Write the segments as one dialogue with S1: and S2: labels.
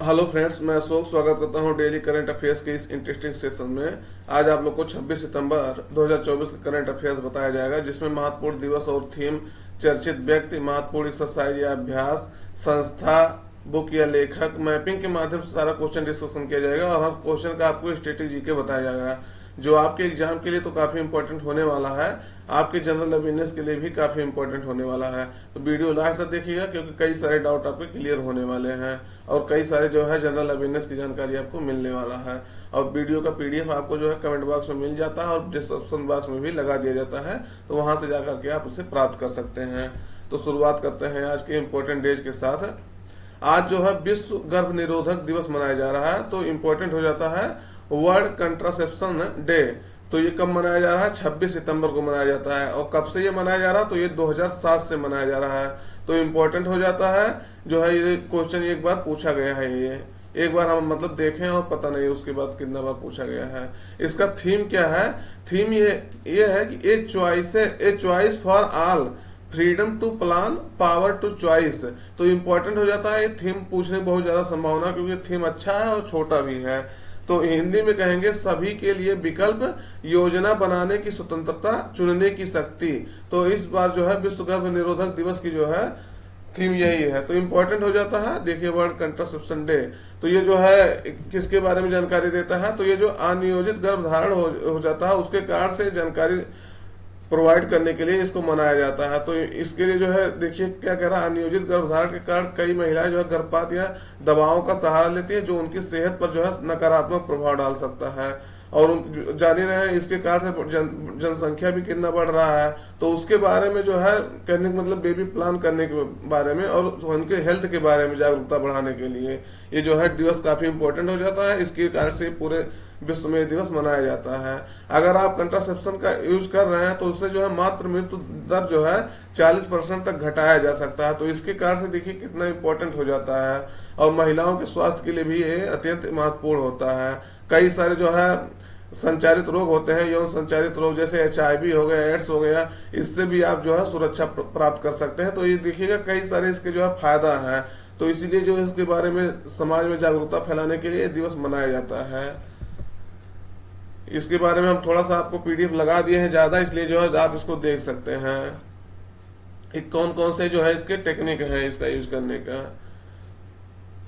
S1: Hello friends, मैं अशोक स्वागत करता हूं डेली करंट अफेयर्स के इस इंटरेस्टिंग सेशन में। आज आप लोग को 26 सितंबर 2024 का करंट अफेयर्स बताया जाएगा, जिसमें महत्वपूर्ण दिवस और थीम, चर्चित व्यक्ति, महत्वपूर्ण एक्सरसाइज या अभ्यास, संस्था, बुक या लेखक, मैपिंग के माध्यम से सारा क्वेश्चन डिस्कशन किया जाएगा और हर क्वेश्चन का आपको स्ट्रेटेजी के बताया जाएगा, जो आपके एग्जाम के लिए तो काफी इंपॉर्टेंट होने वाला है, आपके जनरल अवेयरनेस के लिए भी काफी इंपॉर्टेंट होने वाला है। तो वीडियो लास्ट तक देखिएगा, क्योंकि कई सारे डाउट आपके क्लियर होने वाले हैं और कई सारे जो है जनरल अवेयरनेस की जानकारी आपको मिलने वाला है। और वीडियो का पीडीएफ आपको जो है कमेंट बॉक्स में मिल जाता है और डिस्क्रिप्शन बॉक्स में भी लगा दिया जाता है, तो वहां से जाकर के आप उसे प्राप्त कर सकते हैं। तो शुरुआत करते हैं आज के इम्पोर्टेंट डेज के साथ। आज जो है विश्व गर्भ निरोधक दिवस मनाया जा रहा है, तो इम्पोर्टेंट हो जाता है वर्ल्ड कंट्रासेप्शन डे। तो ये कब मनाया जा रहा है? 26 सितंबर को मनाया जाता है। और कब से ये मनाया जा रहा है? तो ये 2007 से मनाया जा रहा है। तो इम्पोर्टेंट हो जाता है जो है, ये क्वेश्चन एक बार पूछा गया है, ये एक बार हम मतलब देखें और पता नहीं उसके बाद कितना बार पूछा गया है। इसका थीम क्या है? थीम ये है कि a choice for all, freedom to plan, power to choice. तो इम्पोर्टेंट हो जाता है, थीम पूछने की बहुत ज्यादा संभावना, क्योंकि थीम अच्छा है और छोटा भी है। तो हिंदी में कहेंगे सभी के लिए विकल्प, योजना बनाने की स्वतंत्रता, चुनने की शक्ति। तो इस बार जो है विश्व गर्भ निरोधक दिवस की जो है थीम यही है। तो इम्पोर्टेंट हो जाता है, देखिए वर्ल्ड कंट्रासेप्शन डे। तो ये जो है किसके बारे में जानकारी देता है? तो ये जो अनियोजित गर्भधारण हो जाता है, उसके कारण से जानकारी प्रोवाइड करने के लिए इसको मनाया जाता है। तो इसके लिए जो है देखिए क्या कह रहा है, अनियोजित गर्भधारण के कारण कई महिलाएं जो है गर्भपात या दवाओं का सहारा लेती है, जो उनकी सेहत पर जो है नकारात्मक प्रभाव डाल सकता है। और जान ही रहे हैं इसके कारण से जनसंख्या भी कितना बढ़ रहा है। तो उसके बारे में जो है कहने का मतलब बेबी प्लान करने के बारे में और उनके हेल्थ के बारे में जागरूकता बढ़ाने के लिए ये जो है दिवस काफी इंपॉर्टेंट हो जाता है। इसके कारण से पूरे विश्व में दिवस मनाया जाता है। अगर आप कंट्रासेप्शन का यूज कर रहे हैं तो उससे जो है मातृ मृत्यु दर जो है 40% तक घटाया जा सकता है। तो इसके कारण से देखिए कितना इंपॉर्टेंट हो जाता है। और महिलाओं के स्वास्थ्य के लिए भी ये अत्यंत महत्वपूर्ण होता है। कई सारे जो है संचारित रोग होते हैं, यौन संचारित रोग, जैसे HIV हो गया, एड्स हो गया, इससे भी आप जो है सुरक्षा प्राप्त कर सकते हैं। तो ये देखिएगा कई सारे इसके जो है फायदा है। तो इसीलिए जो इसके बारे में समाज में जागरूकता फैलाने के लिए दिवस मनाया जाता है। इसके बारे में हम थोड़ा सा आपको पीडीएफ लगा दिए हैं ज्यादा, इसलिए जो है आप इसको देख सकते हैं कौन कौन से जो है इसके टेक्निक है इसका यूज करने का।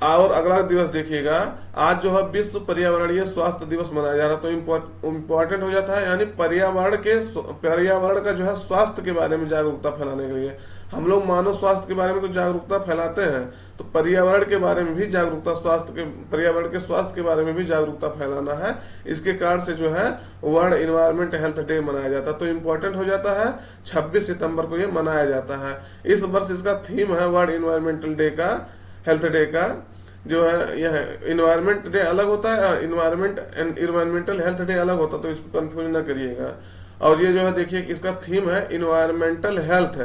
S1: और अगला दिवस देखिएगा, आज जो है विश्व पर्यावरणीय स्वास्थ्य दिवस मनाया जा रहा है। तो इम्पोर्टेंट हो जाता है, यानी पर्यावरण का जो है स्वास्थ्य के बारे में जागरूकता फैलाने के लिए। हम लोग मानव स्वास्थ्य के बारे में तो जागरूकता फैलाते हैं, तो पर्यावरण के बारे में भी जागरूकता, पर्यावरण के स्वास्थ्य के बारे में भी जागरूकता फैलाना है। इसके कारण से जो है वर्ल्ड इन्वायरमेंट हेल्थ डे मनाया जाता है। तो इम्पोर्टेंट हो जाता है 26 सितंबर को ये मनाया जाता है। इस वर्ष इसका थीम है वर्ल्ड इन्वायरमेंटल डे का, हेल्थ डे का जो है यह इन्वायरमेंट डे अलग होता है, इन्वायरमेंटल हेल्थ डे अलग होता है, तो इसको कंफ्यूज ना करिएगा। और ये जो है देखिए इसका थीम है environmental health,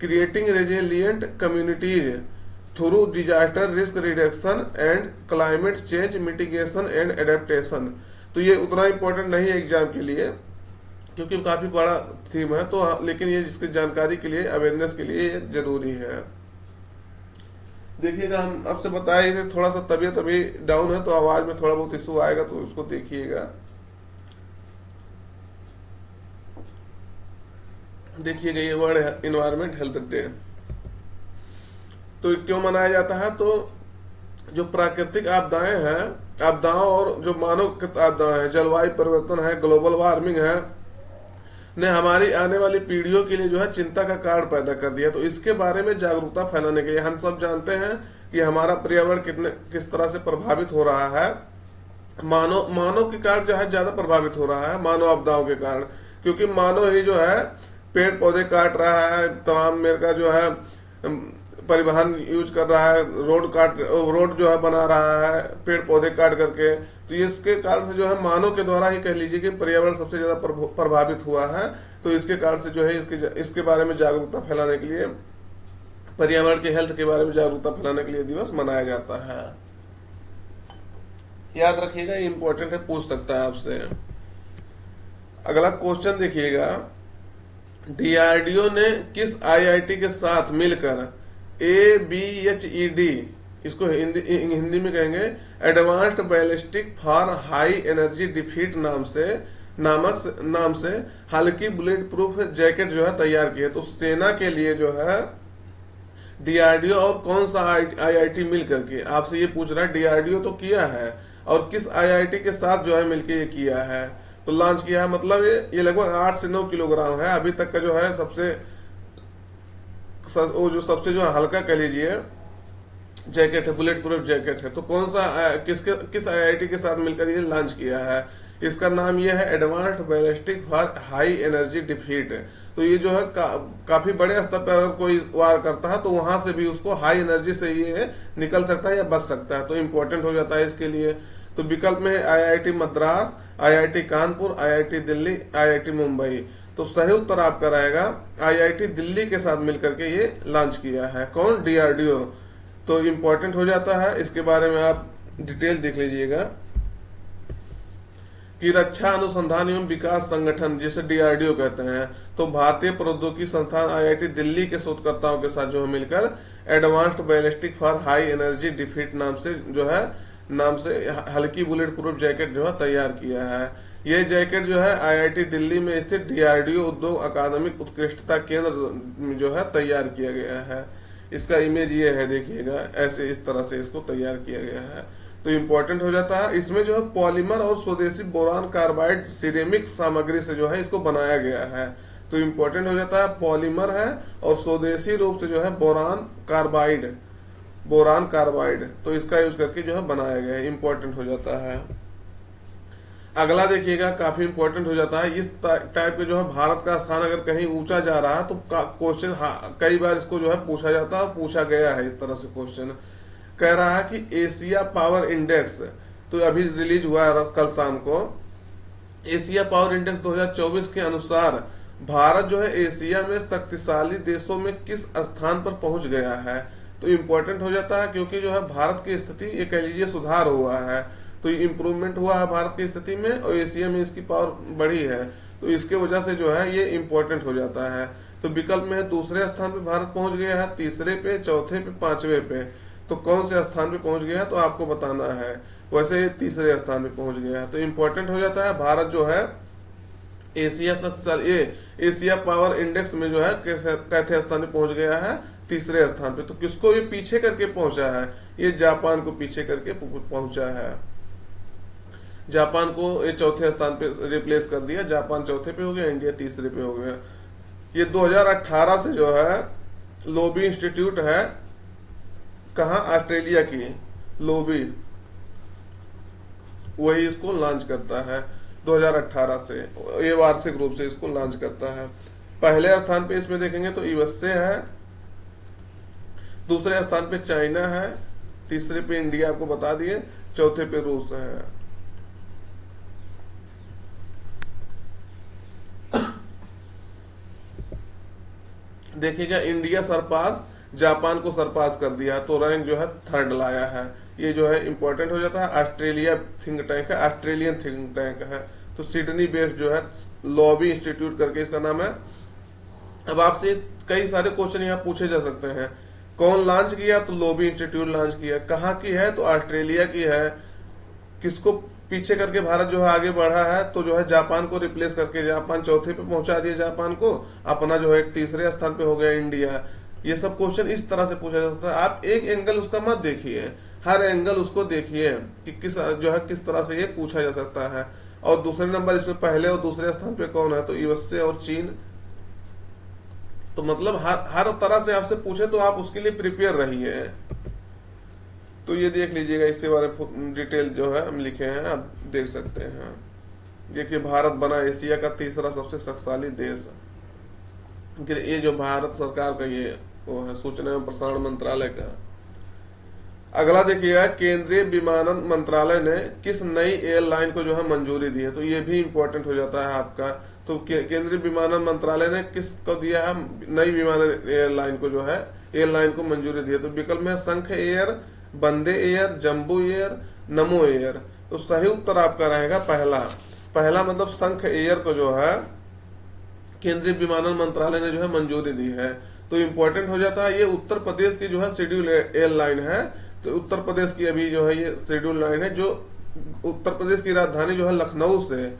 S1: creating resilient communities through disaster risk reduction and climate change mitigation and adaptation. तो ये उतना इंपॉर्टेंट नहीं है एग्जाम के लिए, क्योंकि काफी बड़ा थीम है, तो लेकिन ये जिसकी जानकारी के लिए, अवेयरनेस के लिए ये जरूरी है। देखिएगा हम आपसे बताए थे, थोड़ा सा तबीयत अभी डाउन है, तो आवाज में थोड़ा बहुत इशू आएगा, तो उसको देखिएगा। देखिएगा ये वर्ल्ड इन्वायरमेंट हेल्थ डे तो क्यों मनाया जाता है? तो जो प्राकृतिक आपदाएं हैं, आपदाओं और जो मानव आपदाएं हैं, जलवायु परिवर्तन है, ग्लोबल वार्मिंग है, ने हमारी आने वाली पीढ़ियों के लिए जो है चिंता का कारण पैदा कर दिया। तो इसके बारे में जागरूकता फैलाने के लिए, हम सब जानते हैं कि हमारा पर्यावरण किस तरह से प्रभावित हो रहा है। मानव के कारण जो है ज्यादा प्रभावित हो रहा है, मानव आपदाओं के कारण, क्योंकि मानव ही जो है पेड़ पौधे काट रहा है, तमाम मेरे का जो है परिवहन यूज कर रहा है, रोड जो है बना रहा है पेड़ पौधे काट करके। तो इसके कारण से जो है मानव के द्वारा ही कह लीजिए कि पर्यावरण सबसे ज्यादा प्रभावित हुआ है। तो इसके कारण से जो है इसके बारे में जागरूकता फैलाने के लिए, पर्यावरण के हेल्थ के बारे में जागरूकता फैलाने के लिए दिवस मनाया जाता है। याद रखिएगा, इंपॉर्टेंट है, पूछ सकता है आपसे। अगला क्वेश्चन देखिएगा, डीआरडीओ ने किस आईआईटी के साथ मिलकर ABHED इसको हिंदी में कहेंगे advanced ballistic for high energy defeat नाम से हल्की बुलेट प्रूफ जैकेट जो है तैयार की है। तो सेना के लिए जो है डीआरडीओ और कौन सा आईआईटी मिल करके, आपसे ये पूछ रहा है डीआरडीओ तो किया है और किस आईआईटी के साथ जो है मिलके ये किया है, तो लॉन्च किया है। मतलब ये लगभग 8 से 9 किलोग्राम है अभी तक का जो है सबसे जो हल्का कह लीजिए जैकेट है, बुलेट प्रूफ जैकेट है। तो कौन सा किस आईआईटी के साथ मिलकर ये लॉन्च किया है, इसका नाम ये है advanced ballistic for high energy defeat. तो ये जो है काफी बड़े स्तर पर अगर कोई वार करता है तो वहां से भी उसको हाई एनर्जी से ये निकल सकता है या बच सकता है, तो इम्पोर्टेंट हो जाता है इसके लिए। तो विकल्प में है IIT Madras, IIT Kanpur, IIT Delhi, IIT Mumbai. तो सही उत्तर आपका रहेगा आईआईटी दिल्ली के साथ मिलकर के ये लॉन्च किया है। कौन? डीआरडीओ। तो इम्पोर्टेंट हो जाता है, इसके बारे में आप डिटेल देख लीजिएगा कि रक्षा अनुसंधान एवं विकास संगठन जिसे डीआरडीओ कहते हैं, तो भारतीय प्रौद्योगिकी संस्थान आईआईटी दिल्ली के शोधकर्ताओं के साथ जो है मिलकर advanced ballistic for high energy defeat नाम से हल्की बुलेट प्रूफ जैकेट जो है तैयार किया है। ये जैकेट जो है आईआईटी दिल्ली में स्थित डीआरडीओ उद्योग अकादमिक उत्कृष्टता केंद्र में जो है तैयार किया गया है। इसका इमेज ये है, देखिएगा ऐसे इस तरह से इसको तैयार किया गया है। तो इम्पोर्टेंट हो जाता है, इसमें जो है पॉलीमर और स्वदेशी बोरान कार्बाइड सिरेमिक सामग्री से जो है इसको बनाया गया है। तो इम्पोर्टेंट हो जाता है, पॉलीमर है और स्वदेशी रूप से जो है बोरान कार्बाइड, तो इसका यूज करके जो है बनाया गया है। इम्पोर्टेंट हो जाता है। अगला देखिएगा काफी इंपॉर्टेंट हो जाता है, इस टाइप के जो है भारत का स्थान अगर कहीं ऊंचा जा रहा है तो क्वेश्चन कई बार इसको जो है पूछा जाता है, पूछा गया है। इस तरह से क्वेश्चन कह रहा है कि एशिया पावर इंडेक्स, तो अभी रिलीज हुआ है कल शाम को, एशिया पावर इंडेक्स 2024 के अनुसार भारत जो है एशिया में शक्तिशाली देशों में किस स्थान पर पहुंच गया है। तो इम्पोर्टेंट हो जाता है क्योंकि जो है भारत की स्थिति ये कह लीजिए सुधार हुआ है, तो इम्प्रूवमेंट हुआ है भारत की स्थिति में और एशिया में इसकी पावर बढ़ी है, तो इसके वजह से जो है ये इम्पोर्टेंट हो जाता है। तो विकल्प में है दूसरे स्थान पे भारत पहुंच गया है, तीसरे पे, चौथे पे, पांचवे पे। तो कौन से स्थान पे पहुंच गया है तो आपको बताना है। वैसे ये तीसरे स्थान पे पहुंच गया है, तो इम्पोर्टेंट हो जाता है भारत जो है एशिया पावर इंडेक्स में जो है कैसे स्थान पे पहुंच गया है, तीसरे स्थान पे। तो किसको ये पीछे करके पहुंचा है, ये जापान को पीछे करके पहुंचा है। जापान को ये चौथे स्थान पे रिप्लेस कर दिया, जापान चौथे पे हो गया, इंडिया तीसरे पे हो गया। ये 2018 से जो है लोबी इंस्टीट्यूट है, कहा? ऑस्ट्रेलिया की लोबी, वही इसको लॉन्च करता है 2018 से, ये वार्षिक रूप से इसको लॉन्च करता है। पहले स्थान पे इसमें देखेंगे तो यूएसए है, दूसरे स्थान पे चाइना है, तीसरे पे इंडिया आपको बता दिए, चौथे पे रूस है। देखिएगा इंडिया सरपास जापान को सरपास कर दिया, तो रैंक जो है 3rd लाया है। ये जो है इंपॉर्टेंट हो जाता है, ऑस्ट्रेलिया थिंक टैंक है, ऑस्ट्रेलियन थिंक टैंक है। तो सिडनी बेस्ड जो है लॉबी इंस्टीट्यूट करके इसका नाम है। अब आपसे कई सारे क्वेश्चन यहाँ पूछे जा सकते हैं, कौन लॉन्च किया? तो लॉबी इंस्टीट्यूट लॉन्च किया। कहाँ की है? तो ऑस्ट्रेलिया की है। किसको पीछे करके भारत जो है आगे बढ़ा है? तो जो है जापान को रिप्लेस करके जापान चौथे पे पहुंचा दिया जापान को, अपना जो है तीसरे स्थान पे हो गया इंडिया। ये सब क्वेश्चन इस तरह से पूछा जा सकता है। आप एक एंगल उसका मत देखिए, हर एंगल उसको देखिए कि किस तरह से ये पूछा जा सकता है। और दूसरे नंबर इसमें पहले और दूसरे स्थान पे कौन है? तो यूएसए और चीन। तो मतलब हर तरह से आपसे पूछे तो आप उसके लिए प्रिपेयर रहिए। तो ये देख लीजिएगा, इसके बारे में डिटेल जो है हम लिखे हैं, आप देख सकते हैं। देखिए भारत बना एशिया का तीसरा सबसे शक्तिशाली देश। ये जो भारत सरकार का ये वो है, सूचना एवं प्रसारण मंत्रालय का। अगला देखिएगा, केंद्रीय विमानन मंत्रालय ने किस नई एयरलाइन को जो है मंजूरी दी है? तो ये भी इंपॉर्टेंट हो जाता है आपका। तो केंद्रीय विमानन मंत्रालय ने किसको दिया है? नई विमानन एयरलाइन को जो है एयरलाइन को मंजूरी दी है। तो विकल्प में शंख एयर, वंदे एयर, जम्बो एयर, नमो एयर। तो सही उत्तर आपका रहेगा पहला मतलब शंख एयर को जो है केंद्रीय विमानन मंत्रालय ने जो है मंजूरी दी है। तो इम्पोर्टेंट हो जाता है, ये उत्तर प्रदेश की जो है शेड्यूल एयरलाइन है। तो उत्तर प्रदेश की अभी जो है ये शेड्यूल लाइन है, जो उत्तर प्रदेश की राजधानी जो है लखनऊ से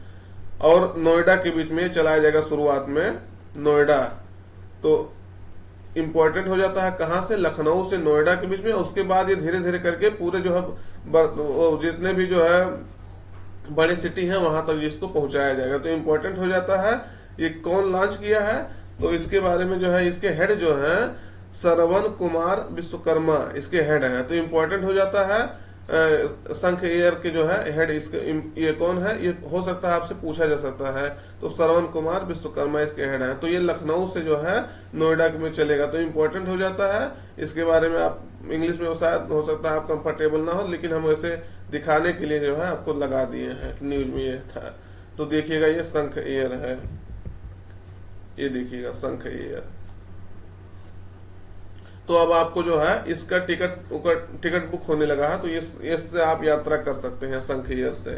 S1: और नोएडा के बीच में चलाया जाएगा। शुरुआत में नोएडा, तो इम्पोर्टेंट हो जाता है कहां से, लखनऊ से नोएडा के बीच में। उसके बाद ये धीरे धीरे करके पूरे जो है जितने भी जो है बड़े सिटी हैं वहां तक इसको पहुंचाया जाएगा। तो इम्पोर्टेंट हो जाता है ये कौन लॉन्च किया है, तो इसके बारे में जो है इसके हेड जो है श्रवण कुमार विश्वकर्मा इसके हेड हैं। तो इम्पोर्टेंट हो जाता है संघ एयर के जो है हेड इसके ये कौन है, ये हो सकता है आपसे पूछा जा सकता है। तो श्रवण कुमार विश्वकर्मा इसके हेड हैं। तो ये लखनऊ से जो है नोएडा में चलेगा, तो इम्पोर्टेंट हो जाता है। इसके बारे में आप इंग्लिश में शायद हो सकता है आप कंफर्टेबल ना हो, लेकिन हम ऐसे दिखाने के लिए जो है आपको लगा दिए हैं कि न्यूज में ये था। तो देखिएगा ये संघ एयर है, ये देखिएगा संघ एयर। तो अब आपको जो है इसका टिकट बुक होने लगा है, तो इससे आप यात्रा कर सकते हैं संघ एयर से।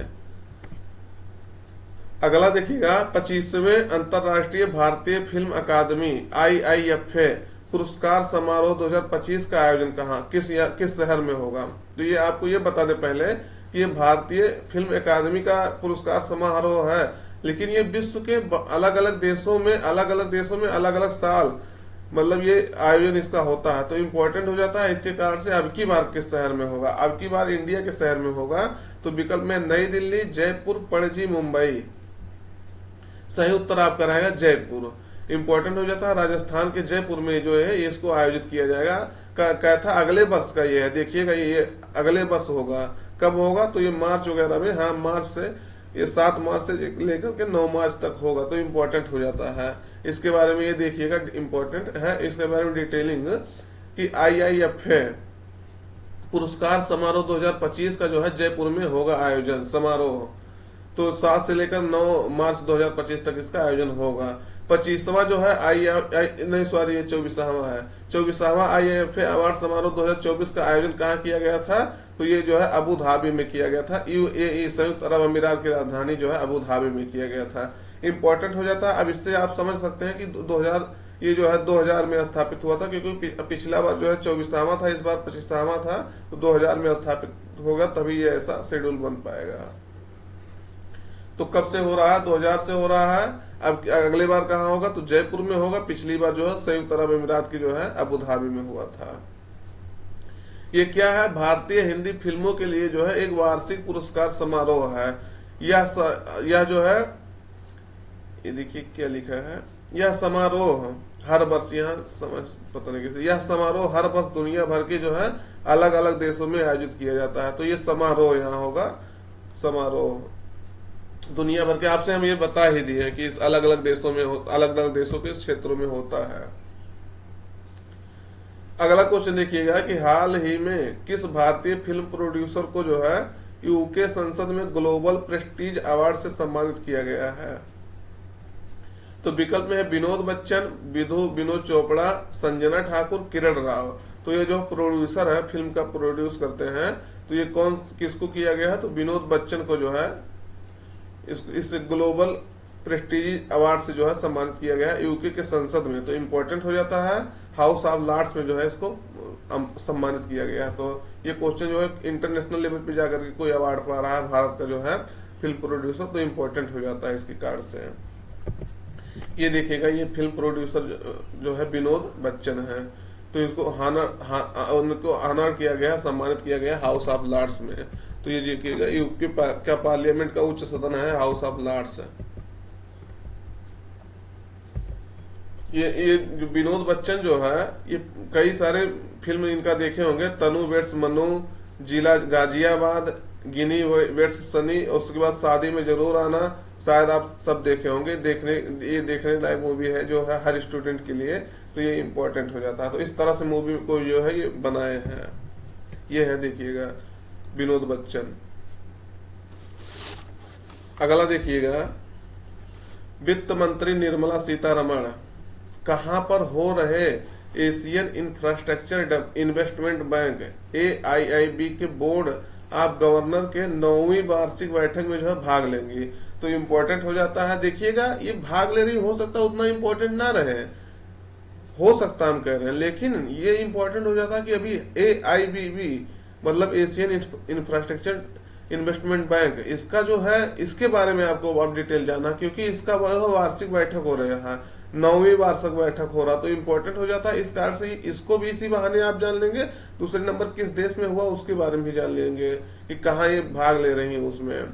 S1: अगला देखिएगा 25वें अंतरराष्ट्रीय भारतीय फिल्म अकादमी IIFA पुरस्कार समारोह 2025 का आयोजन कहाँ किस शहर में होगा। तो ये आपको ये बता दें पहले कि ये भारतीय फिल्म अकादमी का पुरस्कार समारोह है, लेकिन ये विश्व के अलग अलग देशों में अलग अलग साल मतलब ये आयोजन इसका होता है। तो इम्पोर्टेंट हो जाता है इसके कारण से अब की बार किस शहर में होगा, अब की बार इंडिया के शहर में होगा। तो विकल्प में नई दिल्ली, जयपुर, पणजी, मुंबई। सही उत्तर आपका रहेगा जयपुर। इम्पोर्टेंट हो जाता है राजस्थान के जयपुर में जो है इसको आयोजित किया जाएगा। क्या था अगले वर्ष का ये है, देखिएगा ये अगले वर्ष होगा। कब होगा, तो ये मार्च वगैरह में, हाँ मार्च से, ये 7 मार्च से लेकर के 9 मार्च तक होगा। तो इम्पोर्टेंट हो जाता है। इसके बारे में ये देखिएगा इम्पोर्टेंट है, इसके बारे में डिटेलिंग कि IIFA पुरस्कार समारोह 2025 का जो है जयपुर में होगा आयोजन समारोह। तो 7 से लेकर 9 मार्च 2025 तक इसका आयोजन होगा। 25वां जो है नहीं सॉरी ये 24वां है। 24वां IIFA अवार्ड समारोह 2024 का आयोजन कहाँ किया गया था, तो ये जो है अबू धाबी में किया गया था। UAE संयुक्त अरब अमीरात की राजधानी जो है अबू धाबी में किया गया था। इम्पोर्टेंट हो जाता है। अब इससे आप समझ सकते हैं कि 2000 ये जो है 2000 में स्थापित हुआ था, क्योंकि पिछला बार जो है 24वां था, इस बार 25वां था। तो 2000 में स्थापित होगा तभी ये ऐसा शेड्यूल बन पाएगा। तो कब से हो रहा है, 2000 से हो रहा है। अब अगले बार कहाँ होगा, तो जयपुर में होगा। पिछली बार जो है संयुक्त अरब अमीरात की जो है अबू धाबी में हुआ था। ये क्या है, भारतीय हिंदी फिल्मों के लिए जो है एक वार्षिक पुरस्कार समारोह है। यह जो है ये देखिए क्या लिखा है, यह समारोह हर वर्ष, यहाँ समझ पता नहीं कैसे, यह समारोह हर वर्ष दुनिया भर के जो है अलग अलग देशों में आयोजित किया जाता है। तो ये समारोह यहाँ होगा, समारोह दुनिया भर के। आपसे हम ये बता ही दिए हैं कि इस अलग अलग देशों में अलग अलग देशों के क्षेत्रों में होता है। अगला क्वेश्चन देखिएगा कि हाल ही में किस भारतीय फिल्म प्रोड्यूसर को जो है यूके संसद में ग्लोबल प्रेस्टीज अवार्ड से सम्मानित किया गया है। तो विकल्प में है विनोद बच्चन, विनोद चोपड़ा, संजना ठाकुर, किरण राव। तो ये जो प्रोड्यूसर है फिल्म का प्रोड्यूस करते हैं, तो ये किसको किया गया है, तो विनोद बच्चन को जो है इस ग्लोबल प्रेस्टीज अवार्ड से जो है सम्मानित किया गया है यूके के संसद में। तो इम्पोर्टेंट हो जाता है हाउस ऑफ लॉर्ड्स में जो है इसको सम्मानित किया गया है। तो ये क्वेश्चन जो है इंटरनेशनल लेवल पे जाकर के कोई अवार्ड पा रहा है भारत का जो है फिल्म प्रोड्यूसर, तो इम्पोर्टेंट हो जाता है इसके कार्ड से। ये देखिएगा ये फिल्म प्रोड्यूसर जो है विनोद बच्चन है। तो इसको उनको ऑनर किया गया, सम्मानित किया गया हाउस ऑफ लॉर्ड्स में। तो ये देखिएगा यूके का पार्लियामेंट का उच्च सदन है हाउस ऑफ लॉर्ड्स। ये जो विनोद बच्चन जो है ये कई सारे फिल्म इनका देखे होंगे, तनु वेट्स मनु, जिला गाजियाबाद, गिनी वेट्स सनी, और उसके बाद शादी में जरूर आना, शायद आप सब देखे होंगे। ये देखने लायक मूवी है जो है हर स्टूडेंट के लिए, तो ये इम्पोर्टेंट हो जाता है। तो इस तरह से मूवी को जो है ये बनाए हैं, ये है देखिएगा विनोद बच्चन। अगला देखिएगा वित्त मंत्री निर्मला सीतारमण कहां पर हो रहे Asian infrastructure investment bank AIIB के बोर्ड ऑफ गवर्नर के 9वीं वार्षिक बैठक में जो है भाग लेंगी। तो इम्पोर्टेंट हो जाता है। देखिएगा ये भाग ले रही, हो सकता है उतना इम्पोर्टेंट ना रहे, हो सकता हम कह रहे हैं, लेकिन ये इम्पोर्टेंट हो जाता है कि अभी AIIB मतलब एशियन इंफ्रास्ट्रक्चर इन्वेस्टमेंट बैंक, इसका जो है इसके बारे में आपको अब डिटेल जानना, क्योंकि इसका वार्षिक बैठक हो रहा है, 9वीं वार्षिक बैठक हो रहा, तो इम्पोर्टेंट हो जाता है। इस कारण से इसको भी इसी बहाने आप जान लेंगे। दूसरे नंबर किस देश में हुआ उसके बारे में भी जान लेंगे कि कहाँ ये भाग ले रही है उसमें।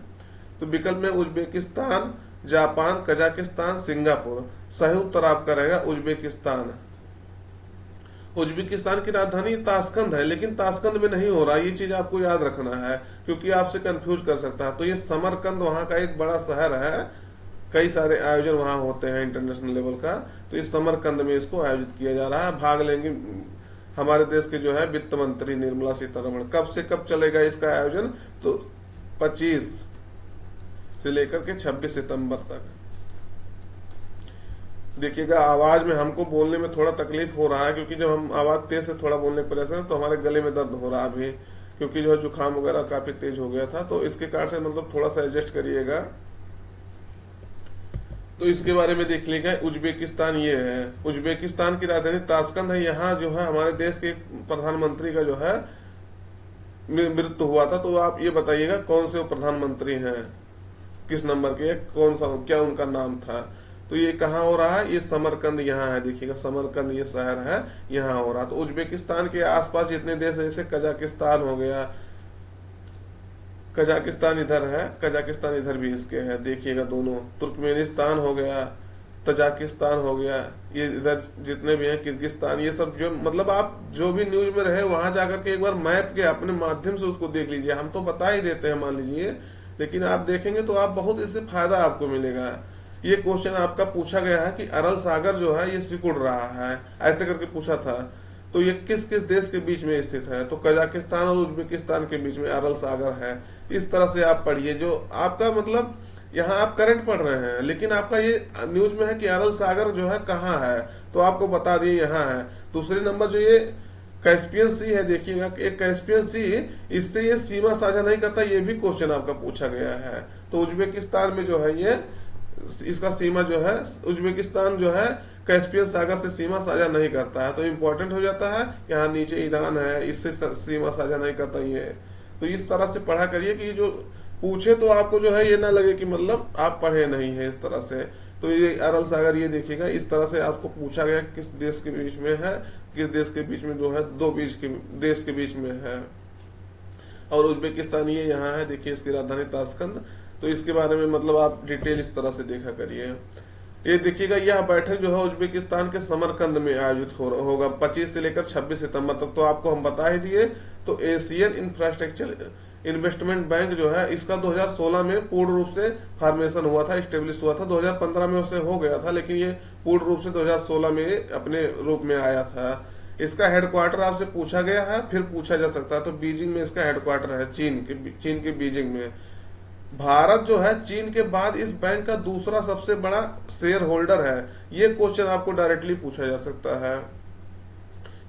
S1: तो विकल्प में उज्बेकिस्तान, जापान, कजाकिस्तान, सिंगापुर। सही उत्तर आपका रहेगा उज्बेकिस्तान। उज्बेकिस्तान की राजधानी ताशकंद है, लेकिन ताशकंद में नहीं हो रहा, ये चीज आपको याद रखना है क्योंकि आपसे कंफ्यूज कर सकता है। तो ये समरकंद वहाँ का एक बड़ा शहर है, कई सारे आयोजन वहाँ होते हैं इंटरनेशनल लेवल का। तो इस समरकंद में इसको आयोजित किया जा रहा है। भाग लेंगे हमारे देश के जो है वित्त मंत्री निर्मला सीतारमण। कब से कब चलेगा इसका आयोजन? तो 25 से लेकर के 26 सितंबर तक। देखिएगा आवाज में हमको बोलने में थोड़ा तकलीफ हो रहा है, क्योंकि जब हम आवाज तेज से थोड़ा बोलने पर ऐसा तो हमारे गले में दर्द हो रहा है अभी, क्योंकि जो है जुकाम वगैरह काफी तेज हो गया था। तो इसके कारण से मतलब थोड़ा सा एडजस्ट करिएगा। तो इसके बारे में देख लीजिए, उज्बेकिस्तान ये है, उज्बेकिस्तान की राजधानी ताशकंद है। यहाँ जो है हमारे देश के प्रधानमंत्री का जो है मृत्यु हुआ था। तो आप ये बताइएगा कौन से वो प्रधानमंत्री हैं, किस नंबर के, कौन सा, क्या उनका नाम था। तो ये कहाँ हो रहा है? ये समरकंद यहाँ है, देखिएगा समरकंद ये शहर है, यहाँ हो रहा। तो उज्बेकिस्तान के आसपास जितने देश है, जैसे कजाकिस्तान हो गया, कजाकिस्तान इधर है, कजाकिस्तान इधर भी इसके है, देखिएगा दोनों। तुर्कमेनिस्तान हो गया, तजाकिस्तान हो गया, ये इधर जितने भी हैं, किर्गिस्तान, ये सब जो मतलब आप जो भी न्यूज में रहे वहां जाकर के एक बार मैप के अपने माध्यम से उसको देख लीजिए। हम तो बता ही देते हैं मान लीजिए, लेकिन आप देखेंगे तो आप बहुत इससे फायदा आपको मिलेगा। ये क्वेश्चन आपका पूछा गया है कि अरल सागर जो है ये सिकुड़ रहा है, ऐसे करके पूछा था। तो ये किस किस देश के बीच में स्थित है? तो कजाकिस्तान और उज्बेकिस्तान के बीच में अरल सागर है। इस तरह से आप पढ़िए, जो आपका मतलब यहाँ आप करंट पढ़ रहे हैं, लेकिन आपका ये न्यूज में है कि अरल सागर जो है कहाँ है, तो आपको बता दिए यहाँ है। दूसरे नंबर जो ये कैस्पियन सी है, देखिएगा एक कैस्पियन सी, इससे ये सीमा साझा नहीं करता, ये भी क्वेश्चन आपका पूछा गया है। तो उज्बेकिस्तान में जो है ये इसका सीमा जो है, उज्बेकिस्तान जो है कैस्पियन सागर से सीमा साझा नहीं करता है। तो इम्पोर्टेंट हो जाता है। यहाँ नीचे ईरान है, इससे सीमा साझा नहीं करता ये। तो इस तरह से पढ़ा करिए कि जो पूछे तो आपको जो है ये ना लगे कि मतलब आप पढ़े नहीं है इस तरह से। तो ये अरल सागर ये देखिएगा, इस तरह से आपको पूछा गया किस देश के बीच में है, किस देश के बीच में जो है, दो देश के बीच में है। और उज्बेकिस्तान ये यहाँ है, देखिए इसकी राजधानी ताशकंद। तो इसके बारे में मतलब आप डिटेल इस तरह से देखा करिए। ये देखिएगा यह बैठक जो है उज्बेकिस्तान के समरकंद में आयोजित होगा 25 से लेकर 26 सितंबर तक। तो आपको हम बता ही दिए। तो एशियन इंफ्रास्ट्रक्चर इन्वेस्टमेंट बैंक जो है, इसका 2016 में पूर्ण रूप से फॉर्मेशन हुआ था, स्टेब्लिश हुआ था। 2015 में उसे हो गया था, लेकिन ये पूर्ण रूप से 2016 में अपने रूप में आया था। इसका हेडक्वार्टर आपसे पूछा गया है, फिर पूछा जा सकता है। तो बीजिंग में इसका हेडक्वार्टर है, चीन के बीजिंग में। भारत जो है चीन के बाद इस बैंक का दूसरा सबसे बड़ा शेयर होल्डर है। ये क्वेश्चन आपको डायरेक्टली पूछा जा सकता है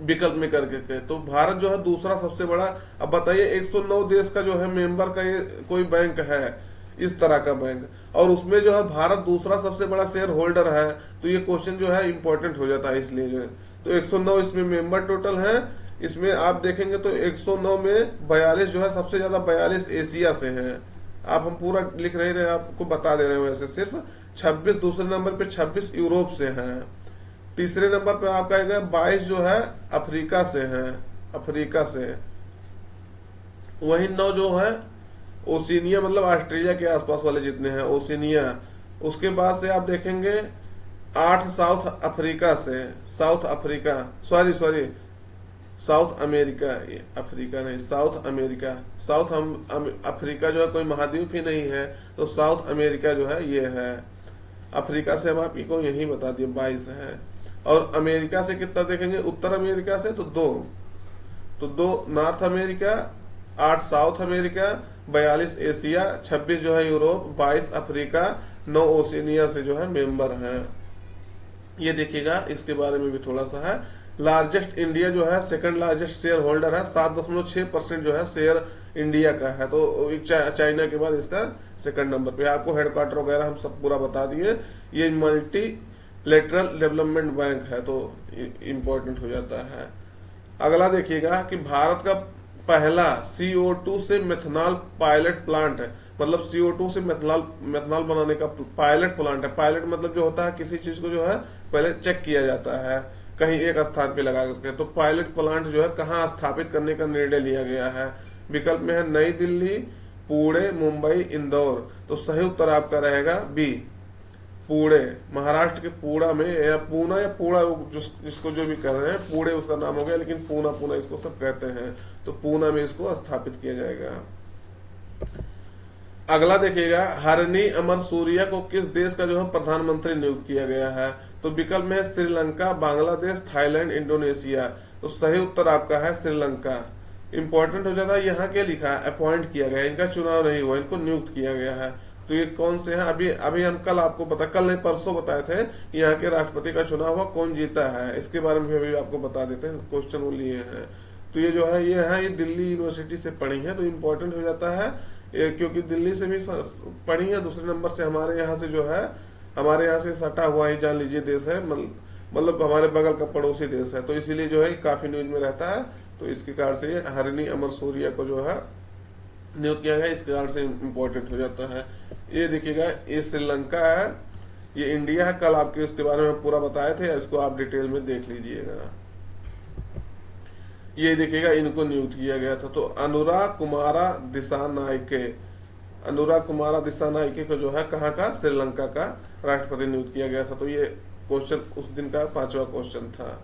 S1: विकल्प में करके के। तो भारत जो है दूसरा सबसे बड़ा, अब बताइए 109 देश का जो है मेंबर का ये कोई बैंक है, इस तरह का बैंक, और उसमें जो है भारत दूसरा सबसे बड़ा शेयर होल्डर है। तो ये क्वेश्चन जो है इंपॉर्टेंट हो जाता है, इसलिए जो है। तो 109 इसमें मेंबर टोटल है। इसमें आप देखेंगे तो 109 में 42 जो है सबसे ज्यादा 42 एशिया से है। आप हम पूरा लिख नहीं रहे, आपको बता दे रहे हैं वैसे सिर्फ। 26 दूसरे नंबर पे 26 यूरोप से हैं। तीसरे नंबर पे आपका 22 जो है अफ्रीका से है, अफ्रीका से। वही 9 जो है ओशिनिया, मतलब ऑस्ट्रेलिया के आसपास वाले जितने हैं ओशिनिया। उसके बाद से आप देखेंगे 8 साउथ अफ्रीका से, south Africa, sorry south America, ये अफ्रीका नहीं, साउथ अमेरिका। साउथ अफ्रीका जो है कोई महाद्वीप ही नहीं है, तो साउथ अमेरिका जो है ये है। अफ्रीका से हम आपको यही बता दिए 22 है। और अमेरिका से कितना देखेंगे, उत्तर अमेरिका से तो 2 north America, 8 south America, 42 Asia, 26 जो है यूरोप, 22 अफ्रीका, 9 ओशिनिया से जो है मेंबर हैं। ये देखिएगा इसके बारे में भी थोड़ा सा है। लार्जेस्ट इंडिया जो है सेकंड लार्जेस्ट शेयर होल्डर है, 7.6% जो है शेयर इंडिया का है। तो चाइना के बाद इसका सेकंड नंबर पे। आपको हेडक्वार्टर वगैरह हम सब पूरा बता दिए। ये मल्टी लेटरल डेवलपमेंट बैंक है, तो इम्पोर्टेंट हो जाता है। अगला देखिएगा कि भारत का पहला CO2 से मेथनॉल पायलट प्लांट है। मतलब CO2 से मेथनॉल बनाने का पायलट प्लांट है। पायलट मतलब जो होता है किसी चीज को जो है पहले चेक किया जाता है कहीं एक स्थान पे लगा करके। तो पायलट प्लांट जो है कहाँ स्थापित करने का निर्णय लिया गया है? विकल्प में है नई दिल्ली, पुणे, मुंबई, इंदौर। तो सही उत्तर आपका रहेगा बी, पुणे। महाराष्ट्र के पूणा में, या पूना या पूणा, जिसको जो भी कर रहे हैं, पुणे उसका नाम हो गया, लेकिन पूना पूना इसको सब कहते हैं। तो पूना में इसको स्थापित किया जाएगा। अगला देखिएगा, हरनी अमर सूरिया को किस देश का जो है प्रधानमंत्री नियुक्त किया गया है? तो विकल्प में है श्रीलंका, बांग्लादेश, थाईलैंड, इंडोनेशिया। तो सही उत्तर आपका है श्रीलंका। इंपॉर्टेंट हो जाता है, यहाँ क्या लिखा है? अपॉइंट किया गया, इनका चुनाव नहीं हुआ, इनको नियुक्त किया गया है। तो ये कौन से हैं? अभी हम कल आपको कल नहीं परसों बताए थे यहाँ के राष्ट्रपति का चुनाव हुआ, कौन जीता है, इसके बारे में भी आपको बता देते हैं, क्वेश्चन वो लिए हैं। तो ये जो है ये दिल्ली यूनिवर्सिटी से पढ़ी है, तो इम्पोर्टेंट हो जाता है क्योंकि दिल्ली से भी पढ़ी है। दूसरे नंबर से हमारे यहाँ से जो है, हमारे यहाँ से सटा हुआ ही जान लीजिए देश है, मतलब हमारे बगल का पड़ोसी देश है, तो इसीलिए जो है काफी न्यूज में रहता है। तो इसके कारण से हरनी अमर सूरिया को जो है नियुक्त किया गया, इसके कारण से इम्पोर्टेंट हो जाता है। ये देखिएगा, ये श्रीलंका है, ये इंडिया है। कल आपके इसके बारे में पूरा बताए थे, इसको आप डिटेल में देख लीजिएगा। ये देखिएगा, इनको नियुक्त किया गया था। तो अनुराग कुमारा दिसानायके को जो है कहाँ का? श्रीलंका का राष्ट्रपति नियुक्त किया गया था। तो ये क्वेश्चन उस दिन का 5वां क्वेश्चन था।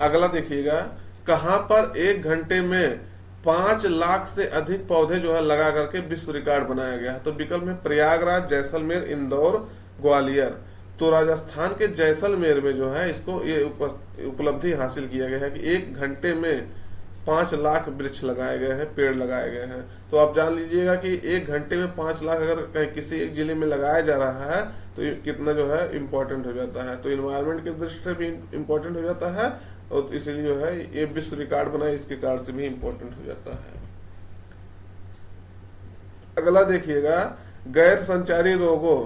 S1: अगला देखिएगा, कहां पर 1 घंटे में 5 लाख से अधिक पौधे जो है लगा करके विश्व रिकॉर्ड बनाया गया है? तो विकल्प में प्रयागराज, जैसलमेर, इंदौर, ग्वालियर। तो राजस्थान के जैसलमेर में जो है इसको ये उपलब्धि हासिल किया गया है कि 1 घंटे में 5 लाख वृक्ष लगाए गए हैं, पेड़ लगाए गए हैं। तो आप जान लीजिएगा कि 1 घंटे में 5 लाख अगर कहीं किसी एक जिले में लगाया जा रहा है तो ये कितना जो है इम्पोर्टेंट हो जाता है। तो इन्वायरमेंट की दृष्टि से भी इम्पोर्टेंट हो जाता है, और इसलिए जो है ये विश्व रिकॉर्ड बनाए, इसके कारण से भी इम्पोर्टेंट हो जाता है। अगला देखिएगा, गैर संचारी रोगों,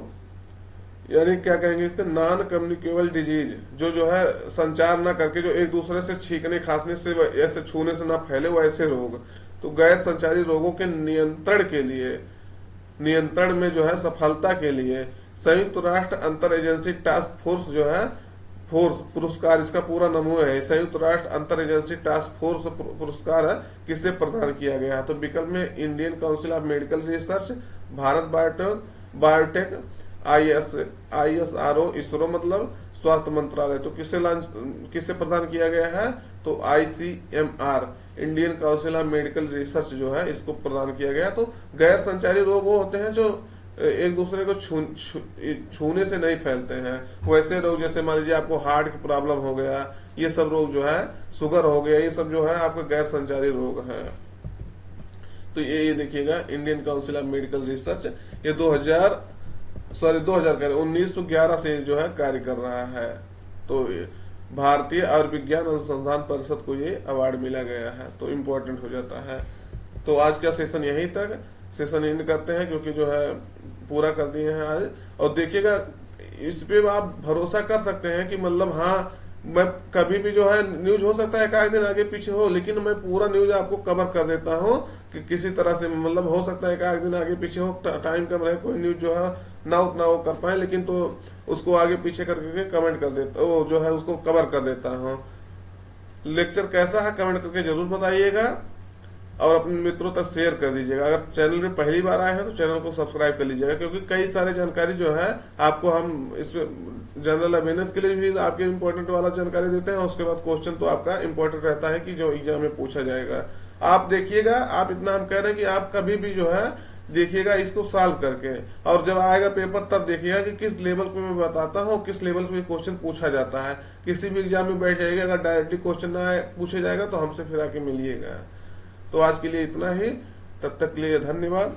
S1: यानी क्या कहेंगे इसके, नॉन कम्युनिकेबल डिजीज, जो है संचार ना करके, जो एक दूसरे से छींकने खांसने से, ऐसे छूने से ना फैले, वैसे रोग। तो गैर संचारी रोगों के नियंत्रण में जो है सफलता के लिए संयुक्त राष्ट्र अंतर एजेंसी टास्क फोर्स जो है पुरस्कार, इसका पूरा नाम है संयुक्त राष्ट्र अंतर एजेंसी टास्क फोर्स पुरस्कार है, किसे प्रदान किया गया है? तो विकल्प में Indian council of medical research, Bharat biotech, ISRO, ISRO मतलब स्वास्थ्य मंत्रालय। तो किसे प्रदान किया गया है? तो ICMR, Indian council of medical research जो है, इसको प्रदान किया गया। तो गैर संचारी रोग वो होते हैं जो एक दूसरे को छूने से नहीं फैलते हैं। वैसे रोग जैसे मान लीजिए आपको हार्ट की प्रॉब्लम हो गया, ये सब रोग जो है, शुगर हो गया, ये सब जो है आपके गैर संचारी रोग है। तो ये देखिएगा, Indian council of medical research ये 1911 से जो है कार्य कर रहा है। तो भारतीय आयुर्विज्ञान अनुसंधान परिषद को ये अवार्ड मिला गया है, तो इम्पोर्टेंट हो जाता है। तो आज का सेशन यहीं तक, सेशन एंड करते हैं क्योंकि जो है पूरा कर दिए हैं आज। और देखिएगा, इस पे आप भरोसा कर सकते हैं कि मतलब हाँ, मैं कभी भी जो है न्यूज हो सकता है एक दिन आगे पीछे हो, लेकिन मैं पूरा न्यूज आपको कवर कर देता हूँ कि किसी तरह से, मतलब हो सकता है एक दिन आगे पीछे हो, टाइम कम रहे, कोई न्यूज जो है ना उतना वो कर पाए, लेकिन तो उसको आगे पीछे करके कमेंट कर देता, वो जो है उसको कवर कर देता हूँ। लेक्चर कैसा है कमेंट करके जरूर बताइएगा, और अपने मित्रों तक शेयर कर दीजिएगा। अगर चैनल पे पहली बार आए हैं तो चैनल को सब्सक्राइब कर लीजिएगा, क्योंकि कई सारे जानकारी जो है आपको हम इस जनरल अवेयरनेस के लिए भी आपके इम्पोर्टेंट वाला जानकारी देते हैं। उसके बाद क्वेश्चन तो आपका इम्पोर्टेंट रहता है कि जो एग्जाम में पूछा जाएगा। आप देखिएगा, आप इतना हम कह रहे हैं कि आप कभी भी जो है देखिएगा इसको सॉल्व करके, और जब आएगा पेपर तब देखिएगा कि किस लेवल पे मैं बताता हूँ, किस लेवल पे क्वेश्चन पूछा जाता है। किसी भी एग्जाम में बैठ जाएगा, अगर डायरेक्टली क्वेश्चन ना पूछे जाएगा तो हमसे फिर आके मिलिएगा। तो आज के लिए इतना ही, तब तक के लिए धन्यवाद।